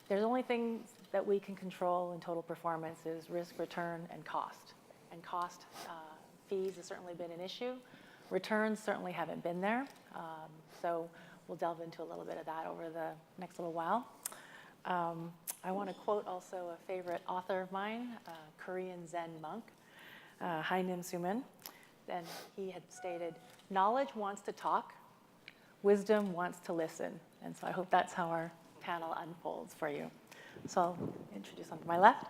there's only things that we can control in total performance is risk, return, and cost. And cost, fees has certainly been an issue. Returns certainly haven't been there. So we'll delve into a little bit of that over the next little while. I want to quote also a favorite author of mine, Korean Zen monk, Haenim Sumin. And he had stated, knowledge wants to talk, wisdom wants to listen. And so I hope that's how our panel unfolds for you. So I'll introduce on to my left.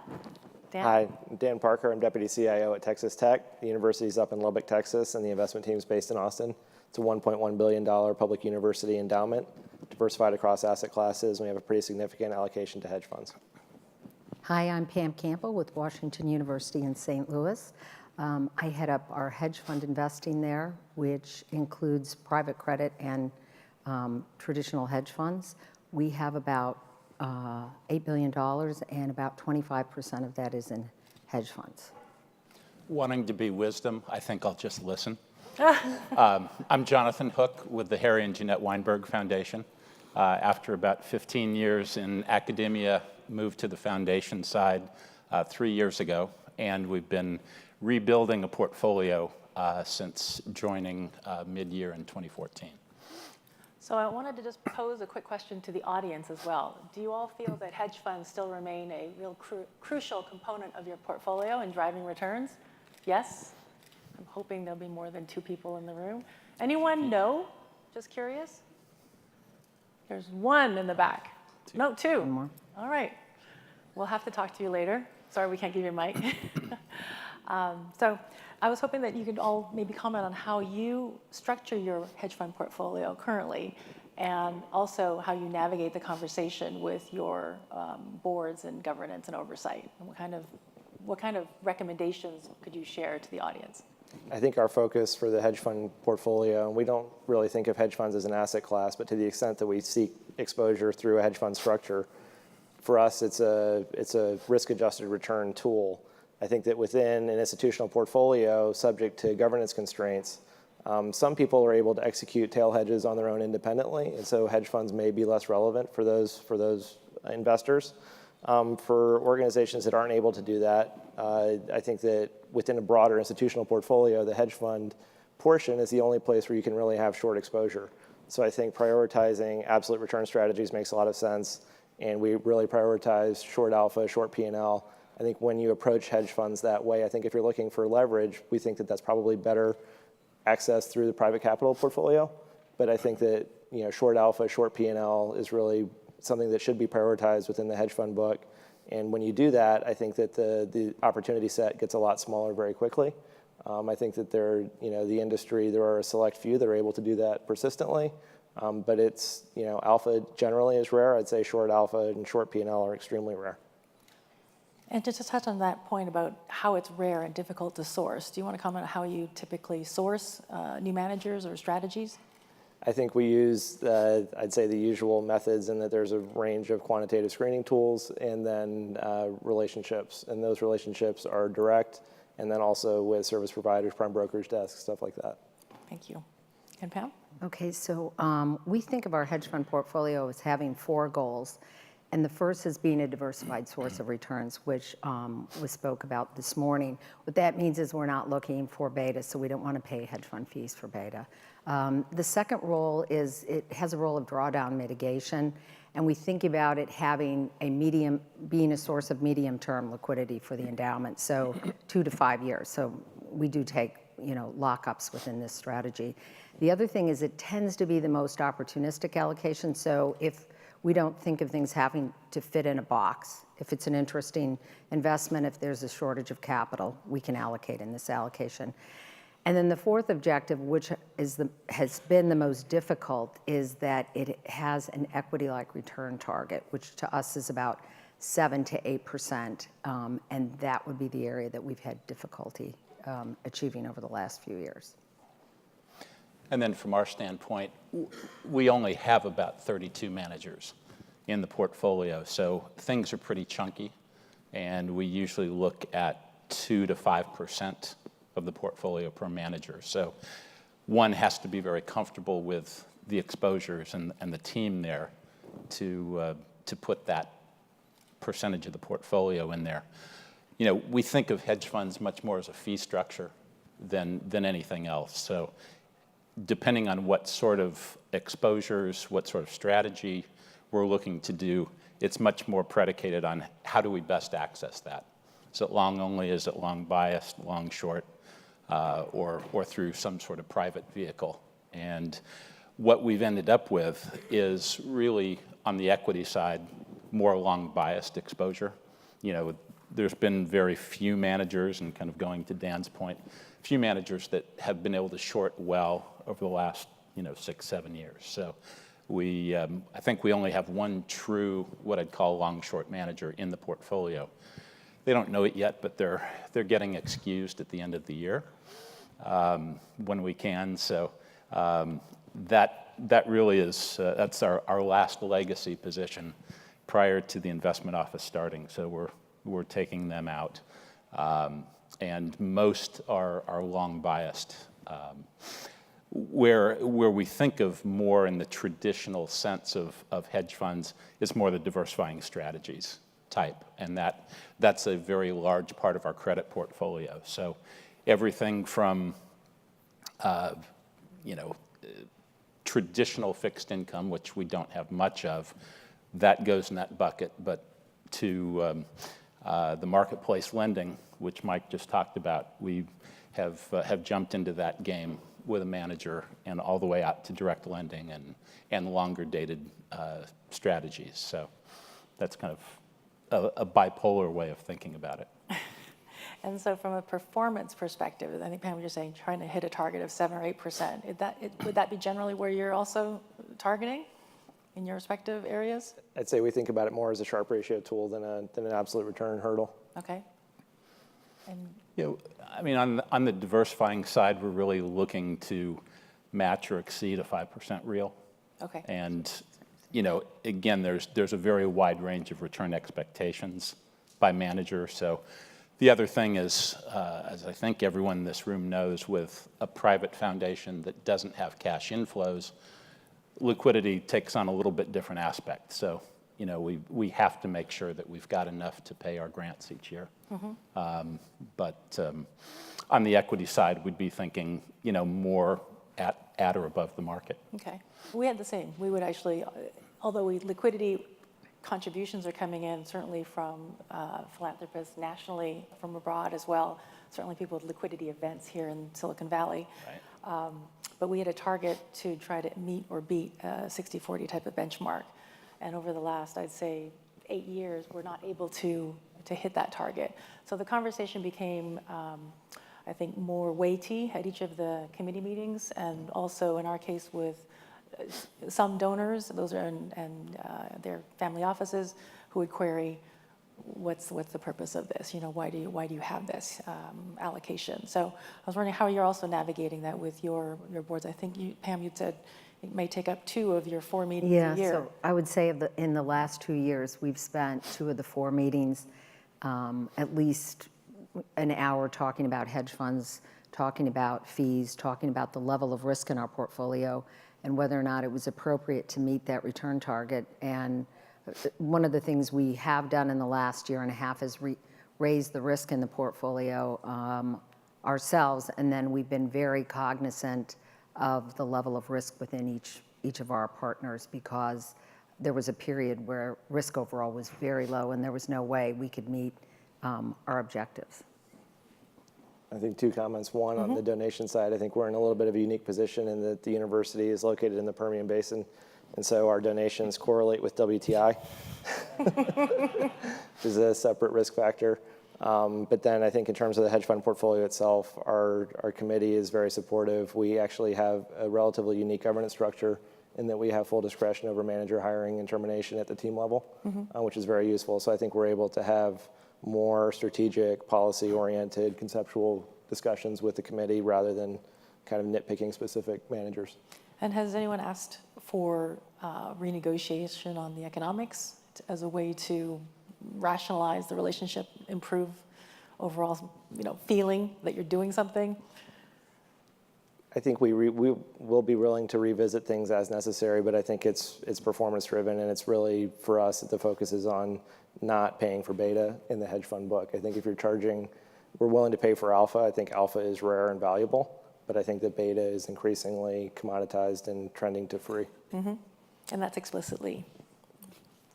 Dan. Hi, I'm Dan Parker. I'm Deputy CIO at Texas Tech. The university's up in Lubbock, Texas, and the investment team's based in Austin. It's a $1.1 billion public university endowment, diversified across asset classes, and we have a pretty significant allocation to hedge funds. Hi, I'm Pam Campbell with Washington University in St. Louis. I head up our hedge fund investing there, which includes private credit and traditional hedge funds. We have about $8 billion, and about 25% of that is in hedge funds. Wanting to be wisdom, I think I'll just listen. I'm Jonathan Hook with the Harry and Janet Weinberg Foundation. After about 15 years in academia, moved to the foundation side 3 years ago, and we've been rebuilding a portfolio since joining mid-year in 2014. So I wanted to just pose a quick question to the audience as well. Do you all feel that hedge funds still remain a real crucial component of your portfolio in driving returns? Yes? I'm hoping there'll be more than 2 people in the room. Anyone? No? Just curious? There's 1 in the back. No, 2. One more. All right. We'll have to talk to you later. Sorry, we can't give you a mic. So I was hoping that you could all maybe comment on how you structure your hedge fund portfolio currently, and also how you navigate the conversation with your boards and governance and oversight. And what kind of recommendations could you share to the audience? I think our focus for the hedge fund portfolio, and we don't really think of hedge funds as an asset class, but to the extent that we seek exposure through a hedge fund structure, for us it's a risk-adjusted return tool. I think that within an institutional portfolio, subject to governance constraints, some people are able to execute tail hedges on their own independently, and so hedge funds may be less relevant for those investors. For organizations that aren't able to do that, I think that within a broader institutional portfolio, the hedge fund portion is the only place where you can really have short exposure. So I think prioritizing absolute return strategies makes a lot of sense, and we really prioritize short alpha, short P&L. I think when you approach hedge funds that way, I think if you're looking for leverage, we think that that's probably better access through the private capital portfolio. But I think that short alpha, short P&L is really something that should be prioritized within the hedge fund book. And when you do that, I think that the opportunity set gets a lot smaller very quickly. I think that the industry, there are a select few that are able to do that persistently. But it's, alpha generally is rare. I'd say short alpha and short P&L are extremely rare. And just to touch on that point about how it's rare and difficult to source, do you want to comment on how you typically source new managers or strategies? I think we use, I'd say, the usual methods in that there's a range of quantitative screening tools and then relationships. And those relationships are direct, and then also with service providers, prime brokerage desks, stuff like that. Thank you. And Pam? Okay, so we think of our hedge fund portfolio as having 4 goals. And the first is being a diversified source of returns, which was spoke about this morning. What that means is we're not looking for beta, so we don't want to pay hedge fund fees for beta. The second role is it has a role of drawdown mitigation, and we think about it having being a source of medium-term liquidity for the endowment, so 2 to 5 years. So we do take lockups within this strategy. The other thing is it tends to be the most opportunistic allocation. So if we don't think of things having to fit in a box. If it's an interesting investment, if there's a shortage of capital, we can allocate in this allocation. And then the fourth objective, which has been the most difficult, is that it has an equity-like return target, which to us is about 7 to 8%, and that would be the area that we've had difficulty achieving over the last few years. And then from our standpoint, we only have about 32 managers in the portfolio, so things are pretty chunky, and we usually look at 2 to 5% of the portfolio per manager. So one has to be very comfortable with the exposures and the team there to put that percentage of the portfolio in there. You know, we think of hedge funds much more as a fee structure than anything else. So depending on what sort of exposures, what sort of strategy we're looking to do, it's much more predicated on how do we best access that. Is it long only? Is it long biased, long short, or through some sort of private vehicle? And what we've ended up with is really, on the equity side, more long biased exposure. You know, there's been very few managers, and kind of going to Dan's point, few managers that have been able to short well over the last, 6-7 years. So I think we only have one true, what I'd call long-short manager in the portfolio. They don't know it yet, but they're getting excused at the end of the year when we can. So that really is, that's our last legacy position prior to the investment office starting. So we're taking them out. And most are long biased. Where we think of more in the traditional sense of hedge funds is more the diversifying strategies type, and that's a very large part of our credit portfolio. So everything from traditional fixed income, which we don't have much of, that goes in that bucket, but to the marketplace lending, which Mike just talked about, we have jumped into that game with a manager, and all the way out to direct lending and longer dated strategies. So that's kind of a bipolar way of thinking about it. And so from a performance perspective, I think Pam was just saying trying to hit a target of 7 or 8%. Would that be generally where you're also targeting in your respective areas? I'd say we think about it more as a Sharpe ratio tool than an absolute return hurdle. Okay. And I mean, on the diversifying side, we're really looking to match or exceed a 5% real. okay. And again, there's a very wide range of return expectations by manager. So the other thing is, as I think everyone in this room knows, with a private foundation that doesn't have cash inflows, liquidity takes on a little bit different aspect. So we have to make sure that we've got enough to pay our grants each year. Mm-hmm. But on the equity side, we'd be thinking more at or above the market. Okay. We had the same. We would actually, although liquidity contributions are coming in, certainly from philanthropists nationally, from abroad as well, certainly people with liquidity events here in Silicon Valley. Right. But we had a target to try to meet or beat a 60-40 type of benchmark. And over the last, I'd say, 8 years, we're not able to hit that target. So the conversation became, I think, more weighty at each of the committee meetings, and also in our case with some donors, those are and their family offices, who would query, what's the purpose of this? Why do you have this allocation? So I was wondering how you're also navigating that with your boards. I think Pam, you said it may take up 2 of your 4 meetings a year. So I would say in the last 2 years, we've spent 2 of the 4 meetings at least an hour talking about hedge funds, talking about fees, talking about the level of risk in our portfolio, and whether or not it was appropriate to meet that return target. And one of the things we have done in the last year and a half is raise the risk in the portfolio ourselves, and then we've been very cognizant of the level of risk within each of our partners, because there was a period where risk overall was very low and there was no way we could meet our objectives. I think 2 comments. One, on the donation side, I think we're in a little bit of a unique position in that the university is located in the Permian Basin, and so our donations correlate with WTI, which is a separate risk factor. But then I think in terms of the hedge fund portfolio itself, our committee is very supportive. We actually have a relatively unique governance structure in that we have full discretion over manager hiring and termination at the team level, which is very useful. So I think we're able to have more strategic, policy-oriented, conceptual discussions with the committee rather than kind of nitpicking specific managers. And has anyone asked for renegotiation on the economics as a way to rationalize the relationship, improve overall, feeling that you're doing something? I think we will be willing to revisit things as necessary, but I think it's performance driven, and it's really for us that the focus is on not paying for beta in the hedge fund book. I think if you're charging, we're willing to pay for alpha. I think alpha is rare and valuable, but I think that beta is increasingly commoditized and trending to free. And that's explicitly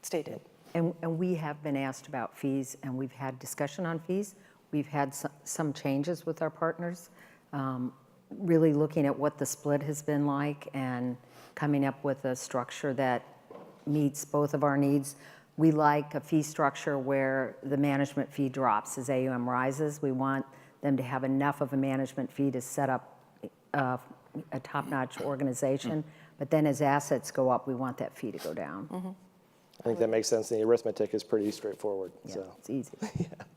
stated. And we have been asked about fees, and we've had discussion on fees. We've had some changes with our partners, really looking at what the split has been like and coming up with a structure that meets both of our needs. We like a fee structure where the management fee drops as AUM rises. We want them to have enough of a management fee to set up a top-notch organization. But then as assets go up, we want that fee to go down. I think that makes sense, and the arithmetic is pretty straightforward. Yeah, So. it's easy.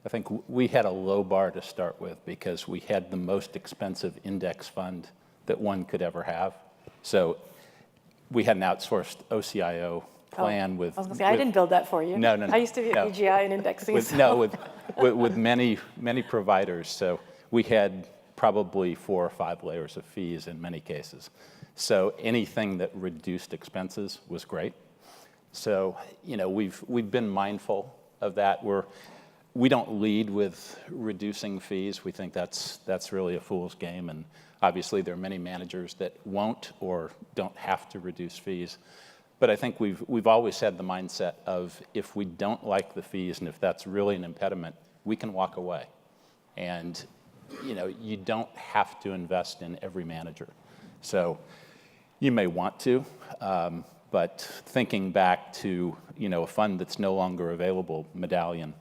I think we had a low bar to start with because we had the most expensive index fund that one could ever have. So we had an outsourced OCIO plan with. I was going to say, I didn't build that for you. No. I used to be at BGI in indexing. With many providers. So we had probably 4 or 5 layers of fees in many cases. So anything that reduced expenses was great. So, we've been mindful of that. We don't lead with reducing fees. We think that's really a fool's game. And obviously, there are many managers that won't or don't have to reduce fees. But I think we've always had the mindset of if we don't like the fees and if that's really an impediment, we can walk away. And, you don't have to invest in every manager. So you may want to. But thinking back to, a fund that's no longer available, Medallion,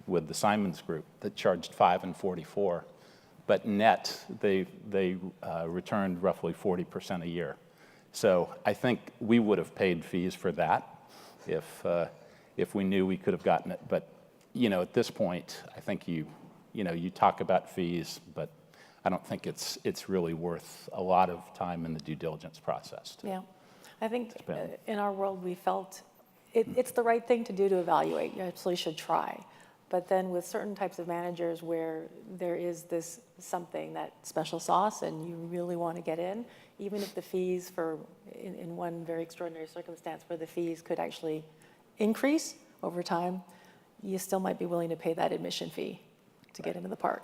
with the Simons Group that charged 5 and 44, but net they returned roughly 40% a year. So I think we would have paid fees for that if we knew we could have gotten it. But at this point, I think you talk about fees, but I don't think it's really worth a lot of time in the due diligence process. Yeah. I think in our world, we felt it's the right thing to do to evaluate. You absolutely should try. But then with certain types of managers where there is this something, that special sauce, and you really want to get in, even if the fees in one very extraordinary circumstance where the fees could actually increase over time, you still might be willing to pay that admission fee to get into the park.